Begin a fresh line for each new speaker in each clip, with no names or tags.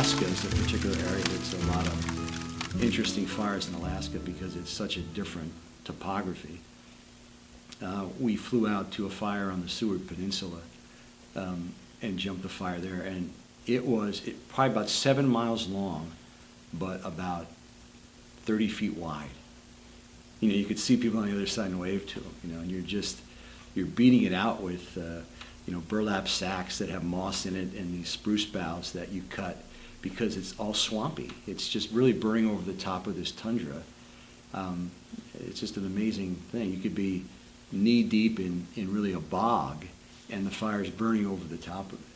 Alaska is a particular area that's a lot of interesting fires in Alaska because it's such a different topography. We flew out to a fire on the Seward Peninsula and jumped the fire there, and it was probably about 7 miles long, but about 30 feet wide. You know, you could see people on the other side and wave to them, you know, and you're beating it out with, you know, burlap sacks that have moss in it and these spruce boughs that you cut because it's all swampy. It's just really burning over the top of this tundra. It's just an amazing thing. You could be knee deep in really a bog and the fire's burning over the top of it.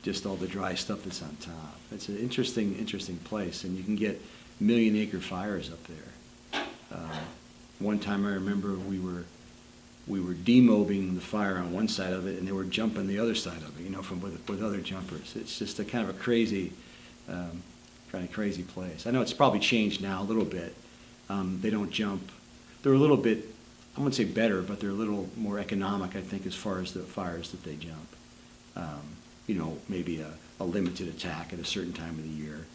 Just all the dry stuff that's on top. It's an interesting place, and you can get million-acre fires up there. One time I remember we were demobbing the fire on one side of it, and they were jumping the other side of it, you know, with other jumpers. It's just a kind of a crazy place. I know it's probably changed now a little bit. They don't jump. They're a little bit, I wouldn't say better, but they're a little more economic, I think, as far as the fires that they jump. You know, maybe a limited attack at a certain time of the year.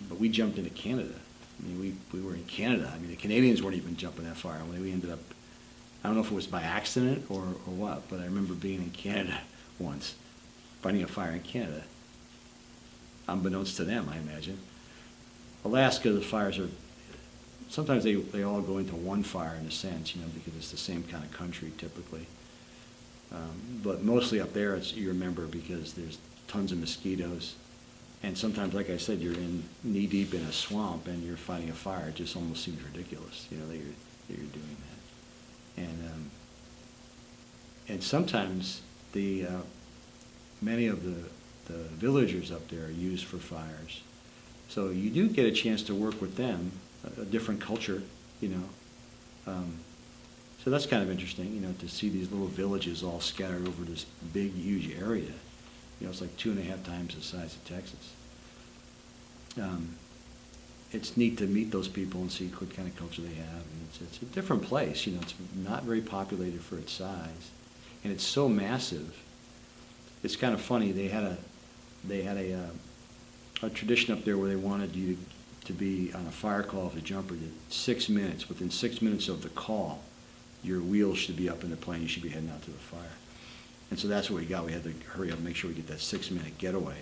But we jumped into Canada. I mean, we were in Canada. I mean, the Canadians weren't even jumping that far. We ended up, I don't know if it was by accident or what, but I remember being in Canada once, finding a fire in Canada. Unbeknownst to them, I imagine. Alaska, the fires are, sometimes they all go into one fire in a sense, you know, because it's the same kind of country typically. But mostly up there, you remember because there's tons of mosquitoes. And sometimes, like I said, you're in knee-deep in a swamp and you're fighting a fire. It just almost seems ridiculous, you know, that you're doing that. And sometimes many of the villagers up there are used for fires. So you do get a chance to work with them, a different culture, you know. So that's kind of interesting, you know, to see these little villages all scattered over this big, huge area. You know, it's like 2.5 times the size of Texas. It's neat to meet those people and see what kind of culture they have. And it's a different place, you know. It's not very populated for its size, and it's so massive. It's kind of funny. They had a tradition up there where they wanted you to be on a fire call as a jumper. That 6 minutes, within 6 minutes of the call, your wheels should be up in the plane. You should be heading out to the fire. And so that's what we got. We had to hurry up and make sure we get that 6-minute getaway.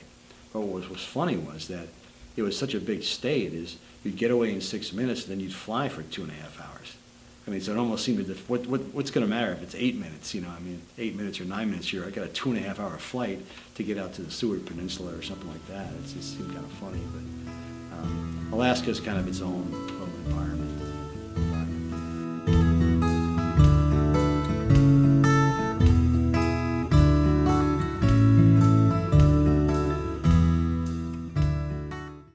But what was funny was that it was such a big state is you'd get away in 6 minutes and then you'd fly for 2.5 hours. I mean, so it almost seemed as if, what's going to matter if it's 8 minutes, you know, I mean, 8 minutes or 9 minutes here. I got a 2.5 hour flight to get out to the Seward Peninsula or something like that. It just seemed kind of funny, but Alaska is kind of its own environment.